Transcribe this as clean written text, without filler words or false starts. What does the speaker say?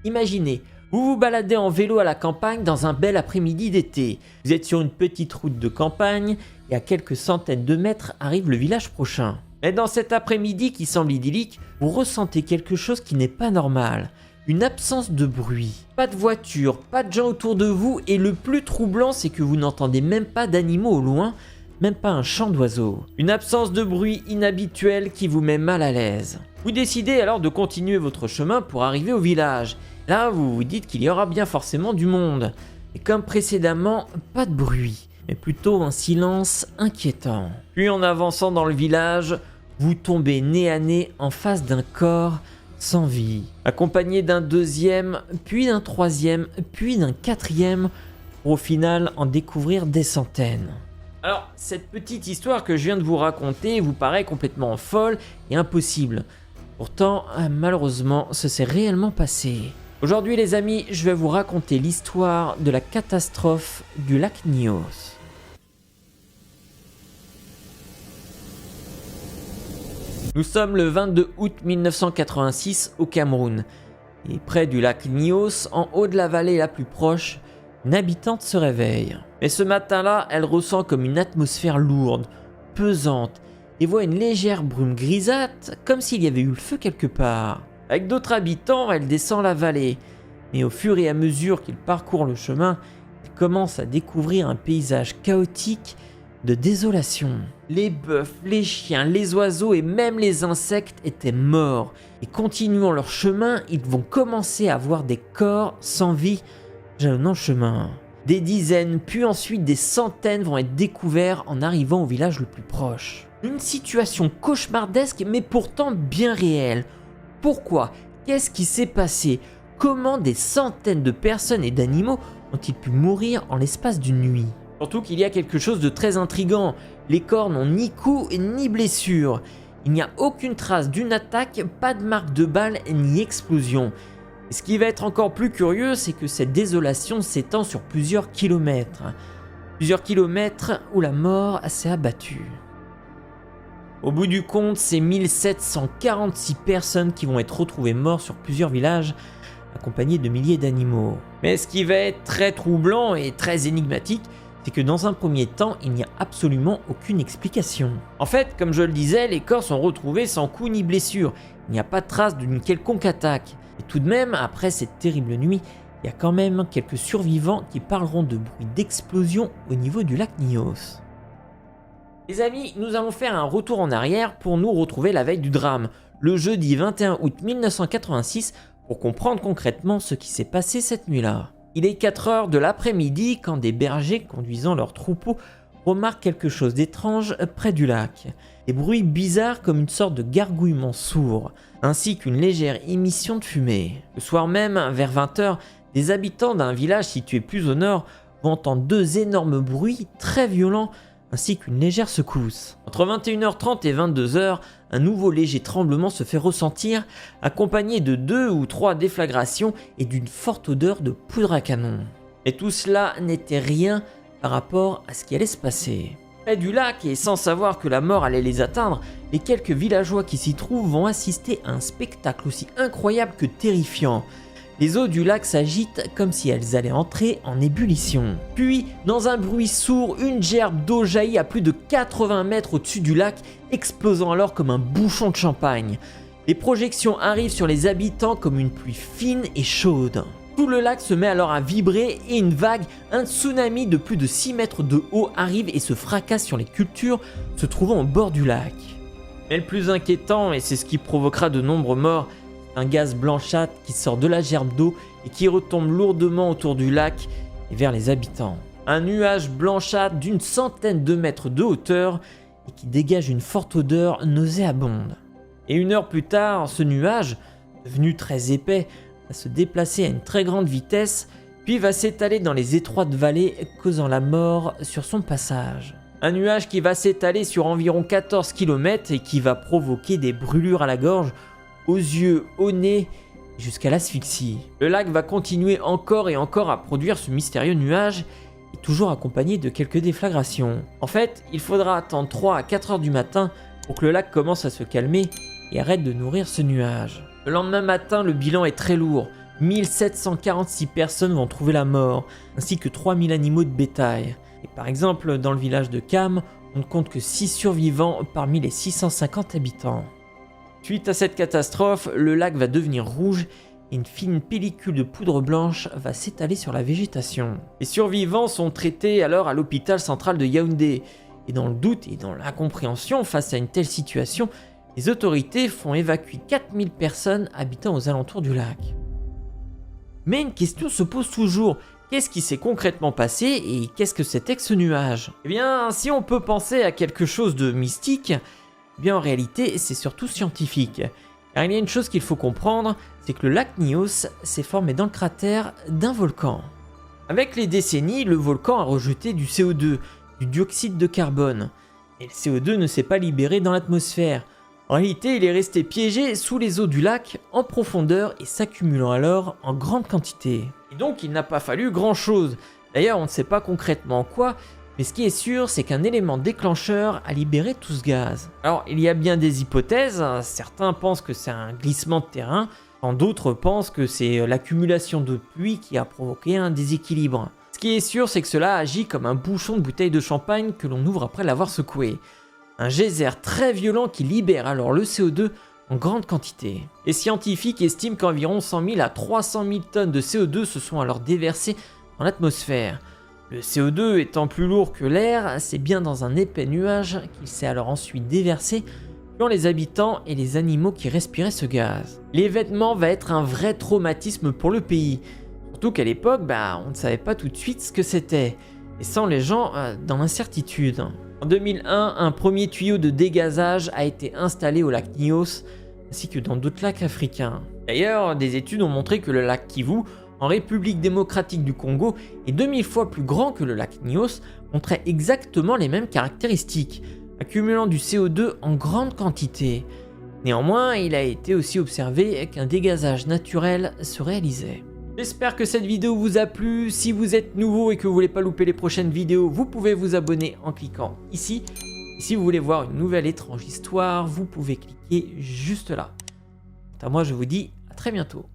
Imaginez, vous vous baladez en vélo à la campagne dans un bel après-midi d'été. Vous êtes sur une petite route de campagne et à quelques centaines de mètres arrive le village prochain. Et dans cet après-midi qui semble idyllique, vous ressentez quelque chose qui n'est pas normal. Une absence de bruit. Pas de voiture, pas de gens autour de vous et le plus troublant c'est que vous n'entendez même pas d'animaux au loin, même pas un chant d'oiseaux. Une absence de bruit inhabituelle qui vous met mal à l'aise. Vous décidez alors de continuer votre chemin pour arriver au village. Là vous vous dites qu'il y aura bien forcément du monde. Et comme précédemment, pas de bruit, mais plutôt un silence inquiétant. Puis en avançant dans le village, vous tombez nez à nez en face d'un corps sans vie, accompagné d'un deuxième, puis d'un troisième, puis d'un quatrième, pour au final en découvrir des centaines. Alors, cette petite histoire que je viens de vous raconter vous paraît complètement folle et impossible. Pourtant, malheureusement, ce s'est réellement passé. Aujourd'hui les amis, je vais vous raconter l'histoire de la catastrophe du lac Nyos. Nous sommes le 22 août 1986 au Cameroun. Et près du lac Nyos, en haut de la vallée la plus proche, une habitante se réveille. Mais ce matin-là, elle ressent comme une atmosphère lourde, pesante, et voit une légère brume grisâtre, comme s'il y avait eu le feu quelque part. Avec d'autres habitants, elle descend la vallée. Mais au fur et à mesure qu'il parcourt le chemin, il commence à découvrir un paysage chaotique de désolation. Les bœufs, les chiens, les oiseaux et même les insectes étaient morts. Et continuant leur chemin, ils vont commencer à voir des corps sans vie jalonnant le chemin. Des dizaines, puis ensuite des centaines vont être découverts en arrivant au village le plus proche. Une situation cauchemardesque mais pourtant bien réelle. Pourquoi? Qu'est-ce qui s'est passé? Comment des centaines de personnes et d'animaux ont-ils pu mourir en l'espace d'une nuit? Surtout qu'il y a quelque chose de très intriguant. Les corps n'ont ni coups ni blessures. Il n'y a aucune trace d'une attaque, pas de marque de balle ni explosion. Et ce qui va être encore plus curieux, c'est que cette désolation s'étend sur plusieurs kilomètres. Plusieurs kilomètres où la mort s'est abattue. Au bout du compte, c'est 1746 personnes qui vont être retrouvées mortes sur plusieurs villages, accompagnées de milliers d'animaux. Mais ce qui va être très troublant et très énigmatique, c'est que dans un premier temps, il n'y a absolument aucune explication. En fait, comme je le disais, les corps sont retrouvés sans coup ni blessure. Il n'y a pas de trace d'une quelconque attaque. Et tout de même, après cette terrible nuit, il y a quand même quelques survivants qui parleront de bruit d'explosion au niveau du lac Nyos. Les amis, nous allons faire un retour en arrière pour nous retrouver la veille du drame, le jeudi 21 août 1986, pour comprendre concrètement ce qui s'est passé cette nuit-là. Il est 4 heures de l'après-midi quand des bergers conduisant leurs troupeaux remarquent quelque chose d'étrange près du lac. Des bruits bizarres comme une sorte de gargouillement sourd, ainsi qu'une légère émission de fumée. Le soir même, vers 20 h, des habitants d'un village situé plus au nord vont entendre deux énormes bruits très violents, ainsi qu'une légère secousse. Entre 21h30 et 22h, un nouveau léger tremblement se fait ressentir, accompagné de 2 ou 3 déflagrations et d'une forte odeur de poudre à canon. Et tout cela n'était rien par rapport à ce qui allait se passer. Près du lac, et sans savoir que la mort allait les atteindre, les quelques villageois qui s'y trouvent vont assister à un spectacle aussi incroyable que terrifiant. Les eaux du lac s'agitent comme si elles allaient entrer en ébullition. Puis, dans un bruit sourd, une gerbe d'eau jaillit à plus de 80 mètres au-dessus du lac, explosant alors comme un bouchon de champagne. Les projections arrivent sur les habitants comme une pluie fine et chaude. Tout le lac se met alors à vibrer et une vague, un tsunami de plus de 6 mètres de haut arrive et se fracasse sur les cultures se trouvant au bord du lac. Mais le plus inquiétant, et c'est ce qui provoquera de nombreux morts, un gaz blanchâtre qui sort de la gerbe d'eau et qui retombe lourdement autour du lac et vers les habitants. Un nuage blanchâtre d'une centaine de mètres de hauteur et qui dégage une forte odeur nauséabonde. Et 1 heure plus tard, ce nuage, devenu très épais, va se déplacer à une très grande vitesse, puis va s'étaler dans les étroites vallées, causant la mort sur son passage. Un nuage qui va s'étaler sur environ 14 km et qui va provoquer des brûlures à la gorge, aux yeux, au nez, jusqu'à l'asphyxie. Le lac va continuer encore et encore à produire ce mystérieux nuage, et toujours accompagné de quelques déflagrations. En fait, il faudra attendre 3 à 4 heures du matin pour que le lac commence à se calmer et arrête de nourrir ce nuage. Le lendemain matin, le bilan est très lourd. 1746 personnes vont trouver la mort, ainsi que 3000 animaux de bétail. Et par exemple, dans le village de Kham, on ne compte que 6 survivants parmi les 650 habitants. Suite à cette catastrophe, le lac va devenir rouge et une fine pellicule de poudre blanche va s'étaler sur la végétation. Les survivants sont traités alors à l'hôpital central de Yaoundé. Et dans le doute et dans l'incompréhension face à une telle situation, les autorités font évacuer 4000 personnes habitant aux alentours du lac. Mais une question se pose toujours, qu'est-ce qui s'est concrètement passé et qu'est-ce que c'était que ce nuage? Eh bien, si on peut penser à quelque chose de mystique, eh bien en réalité c'est surtout scientifique. Car il y a une chose qu'il faut comprendre, c'est que le lac Nyos s'est formé dans le cratère d'un volcan. Avec les décennies, le volcan a rejeté du CO2, du dioxyde de carbone. Et le CO2 ne s'est pas libéré dans l'atmosphère. En réalité, il est resté piégé sous les eaux du lac en profondeur et s'accumulant alors en grande quantité. Et donc il n'a pas fallu grand chose. D'ailleurs on ne sait pas concrètement quoi, mais ce qui est sûr c'est qu'un élément déclencheur a libéré tout ce gaz. Alors il y a bien des hypothèses, certains pensent que c'est un glissement de terrain, quand d'autres pensent que c'est l'accumulation de pluie qui a provoqué un déséquilibre. Ce qui est sûr c'est que cela agit comme un bouchon de bouteille de champagne que l'on ouvre après l'avoir secoué. Un geyser très violent qui libère alors le CO2 en grande quantité. Les scientifiques estiment qu'environ 100 000 à 300 000 tonnes de CO2 se sont alors déversées dans l'atmosphère. Le CO2 étant plus lourd que l'air, c'est bien dans un épais nuage qu'il s'est alors ensuite déversé, tuant les habitants et les animaux qui respiraient ce gaz. L'événement va être un vrai traumatisme pour le pays, surtout qu'à l'époque, on ne savait pas tout de suite ce que c'était, laissant les gens dans l'incertitude. En 2001, un premier tuyau de dégazage a été installé au lac Nyos, ainsi que dans d'autres lacs africains. D'ailleurs, des études ont montré que le lac Kivu, en République démocratique du Congo, est 2000 fois plus grand que le lac Nyos, montrait exactement les mêmes caractéristiques, accumulant du CO2 en grande quantité. Néanmoins, il a été aussi observé qu'un dégazage naturel se réalisait. J'espère que cette vidéo vous a plu. Si vous êtes nouveau et que vous voulez pas louper les prochaines vidéos, vous pouvez vous abonner en cliquant ici. Et si vous voulez voir une nouvelle étrange histoire, vous pouvez cliquer juste là. Quant à moi, je vous dis à très bientôt.